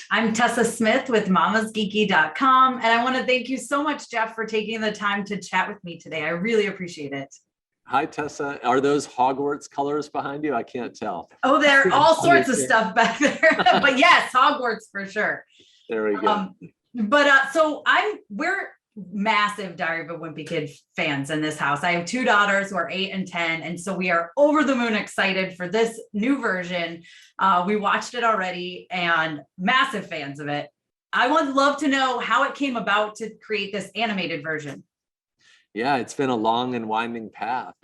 I'm Tessa Smith with MamasGeeky.com, and I want to thank you so much, Jeff, for taking the time to chat with me today. I really appreciate it. Hi, Tessa. Are those Hogwarts colors behind you? I can't tell. Oh, there are all sorts of stuff back there, but yes, Hogwarts for sure. There we go. So we're massive Diary of a Wimpy Kid fans in this house. I have two daughters who are 8 and 10, and so we are over the moon excited for this new version. We watched it already and massive fans of it. I would love to know how it came about to create this animated version. Yeah, it's been a long and winding path.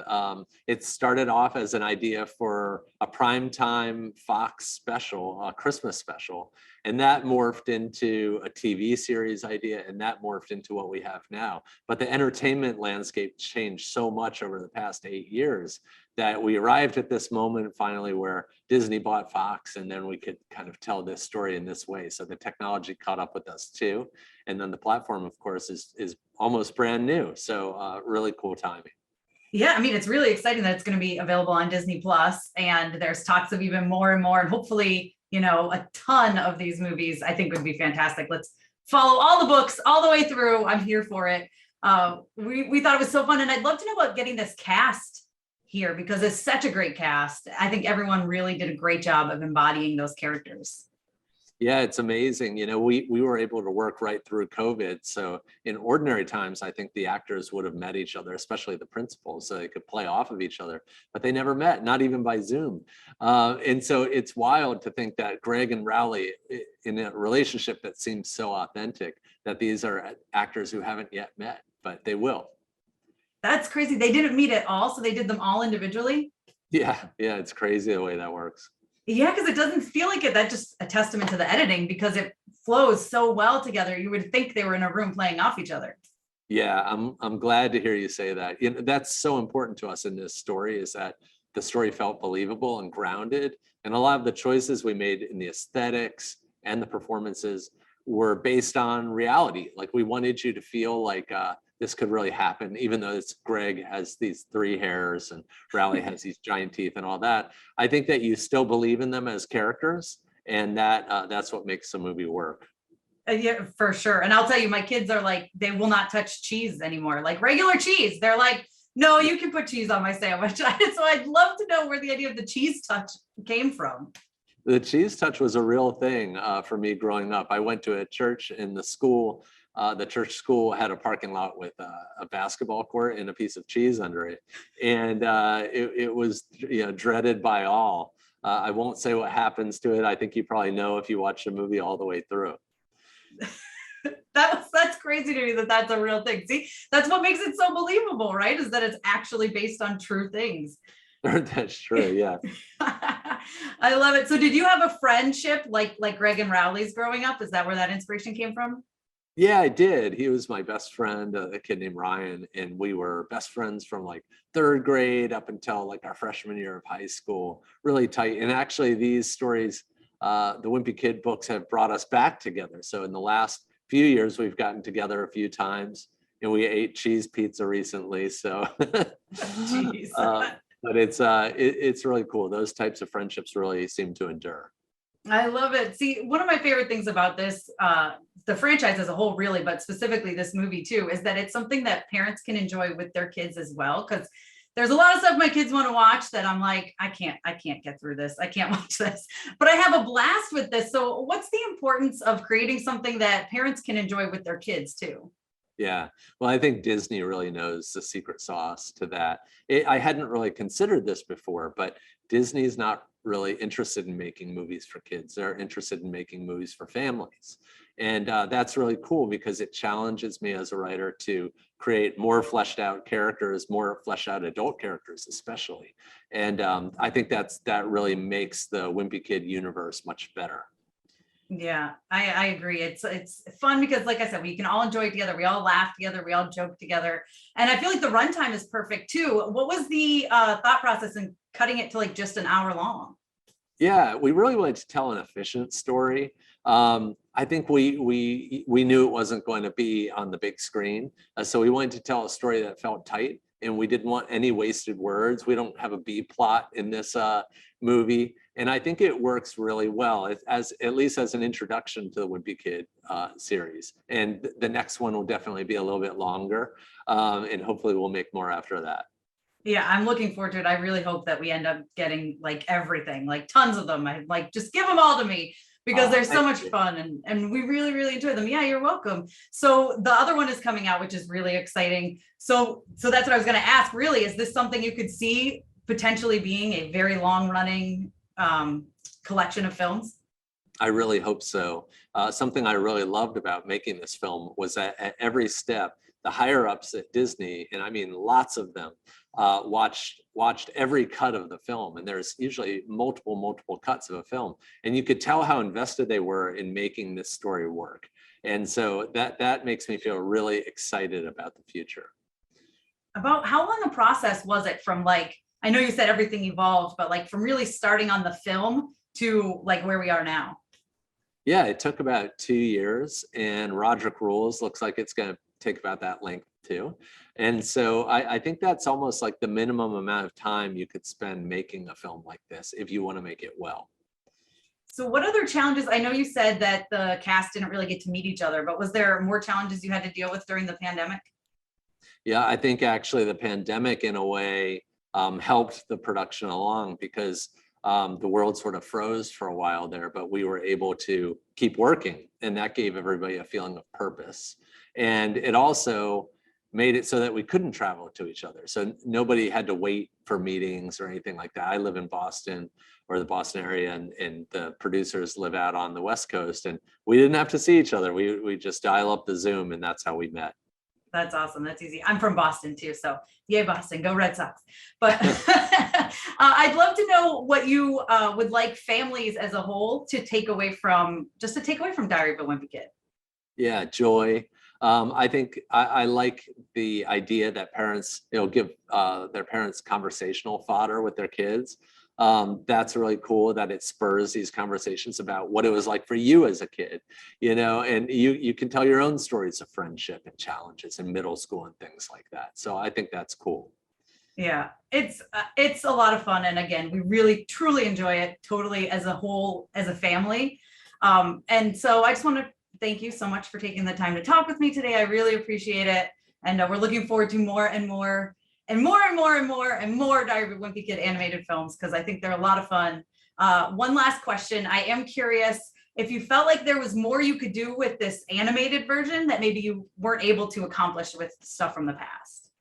It started off as an idea for a primetime Fox special, a Christmas special, and that morphed into a TV series idea, and that morphed into what we have now. But the entertainment landscape changed so much over the past 8 years that we arrived at this moment finally where Disney bought Fox, and then we could kind of tell this story in this way. So the technology caught up with us too. And then the platform, of course, is almost brand new. So really cool timing. Yeah, I mean, it's really exciting that it's going to be available on Disney Plus, and there's talks of even more and more, and hopefully, you know, a ton of these movies I think would be fantastic. Let's follow all the books all the way through. I'm here for it. We thought it was so fun, and I'd love to know about getting this cast here because it's such a great cast. I think everyone really did a great job of embodying those characters. Yeah, it's amazing. You know, we were able to work right through COVID. So in ordinary times, I think the actors would have met each other, especially the principals, so they could play off of each other, but they never met, not even by Zoom. And so it's wild to think that Greg and Rowley, in a relationship that seems so authentic, that these are actors who haven't yet met, but they will. That's crazy. They didn't meet at all, so they did them all individually? Yeah, it's crazy the way that works. Yeah, because it doesn't feel like it. That's just a testament to the editing because it flows so well together. You would think they were in a room playing off each other. Yeah, I'm glad to hear you say that. You know, that's so important to us in this story, is that the story felt believable and grounded. And a lot of the choices we made in the aesthetics and the performances were based on reality. Like, we wanted you to feel like this could really happen, even though Greg has these 3 hairs and Rowley has these giant teeth and all that. I think that you still believe in them as characters, and that's what makes the movie work. Yeah, for sure. And I'll tell you, my kids are like, they will not touch cheese anymore, like regular cheese. They're like, no, you can put cheese on my sandwich. So I'd love to know where the idea of the cheese touch came from. The cheese touch was a real thing for me growing up. I went to a church in the school. The church school had a parking lot with a basketball court and a piece of cheese under it. And it was, you know, dreaded by all. I won't say what happens to it. I think you probably know if you watch the movie all the way through. That's crazy to me that that's a real thing. See, that's what makes it so believable, right? Is that it's actually based on true things. That's true, yeah. I love it. So did you have a friendship like Greg and Rowley's growing up? Is that where that inspiration came from? Yeah, I did. He was my best friend, a kid named Ryan, and we were best friends from like 3rd grade up until like our freshman year of high school, really tight. And actually these stories, the Wimpy Kid books have brought us back together. So in the last few years, we've gotten together a few times, and we ate cheese pizza recently. So, but it's really cool. Those types of friendships really seem to endure. I love it. See, one of my favorite things about this, the franchise as a whole, really, but specifically this movie too, is that it's something that parents can enjoy with their kids as well. Because there's a lot of stuff my kids want to watch that I'm like, I can't get through this. I can't watch this, but I have a blast with this. So what's the importance of creating something that parents can enjoy with their kids too? Yeah, well, I think Disney really knows the secret sauce to that. I hadn't really considered this before, but Disney's not really interested in making movies for kids. They're interested in making movies for families. And that's really cool because it challenges me as a writer to create more fleshed out characters, more fleshed out adult characters, especially. And I think that really makes the Wimpy Kid universe much better. Yeah, I agree. It's fun because, like I said, we can all enjoy it together. We all laugh together. We all joke together. And I feel like the runtime is perfect too. What was the thought process in cutting it to like just an hour long? Yeah, we really wanted to tell an efficient story. I think we knew it wasn't going to be on the big screen. So we wanted to tell a story that felt tight, and we didn't want any wasted words. We don't have a B plot in this movie. And I think it works really well, as at least as an introduction to the Wimpy Kid series. And the next one will definitely be a little bit longer, and hopefully we'll make more after that. Yeah, I'm looking forward to it. I really hope that we end up getting like everything, like tons of them. I like, just give them all to me, because they're so much fun, and we really, really enjoy them. Yeah, you're welcome. So the other one is coming out, which is really exciting. So that's what I was going to ask, really. Is this something you could see potentially being a very long running collection of films? I really hope so. Something I really loved about making this film was that at every step, the higher ups at Disney, and I mean lots of them, watched every cut of the film. And there's usually multiple cuts of a film. And you could tell how invested they were in making this story work. And so that makes me feel really excited about the future. About how long a process was it from, like, I know you said everything evolved, but like from really starting on the film to like where we are now? Yeah, it took about 2 years, and Roderick Rules looks like it's going to take about that length too. And so I think that's almost like the minimum amount of time you could spend making a film like this if you want to make it well. So what other challenges? I know you said that the cast didn't really get to meet each other, but was there more challenges you had to deal with during the pandemic? Yeah, I think actually the pandemic in a way helped the production along, because the world sort of froze for a while there, but we were able to keep working, and that gave everybody a feeling of purpose. And it also made it so that we couldn't travel to each other. So nobody had to wait for meetings or anything like that. I live in Boston, or the Boston area, and the producers live out on the West Coast, and we didn't have to see each other. We just dial up the Zoom, and that's how we met. That's awesome. That's easy. I'm from Boston too. So yay, Boston, go Red Sox. But I'd love to know what you would like families as a whole to take away from Diary of a Wimpy Kid. Yeah, joy. I think I like the idea that parents, give their parents conversational fodder with their kids. That's really cool that it spurs these conversations about what it was like for you as a kid, and you can tell your own stories of friendship and challenges in middle school and things like that. So I think that's cool. Yeah, it's a lot of fun. And again, we really, truly enjoy it totally as a whole, as a family. And so I just want to thank you so much for taking the time to talk with me today. I really appreciate it. And we're looking forward to more and more Diary of a Wimpy Kid animated films, because I think they're a lot of fun. One last question. I am curious if you felt like there was more you could do with this animated version that maybe you weren't able to accomplish with stuff from the past.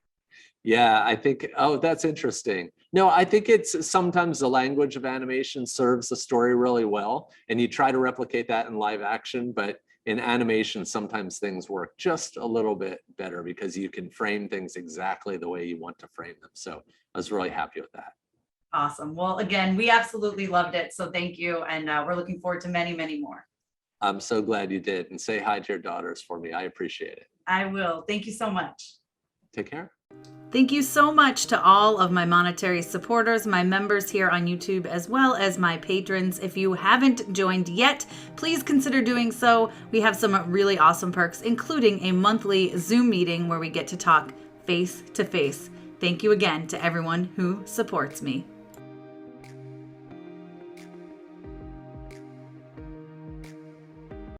Yeah, I think, that's interesting. No, I think it's sometimes the language of animation serves the story really well, and you try to replicate that in live action, but in animation, sometimes things work just a little bit better because you can frame things exactly the way you want to frame them. So I was really happy with that. Awesome. Well, again, we absolutely loved it. So thank you. And we're looking forward to many, many more. I'm so glad you did. And say hi to your daughters for me. I appreciate it. I will. Thank you so much. Take care. Thank you so much to all of my monetary supporters, my members here on YouTube, as well as my patrons. If you haven't joined yet, please consider doing so. We have some really awesome perks, including a monthly Zoom meeting where we get to talk face to face. Thank you again to everyone who supports me.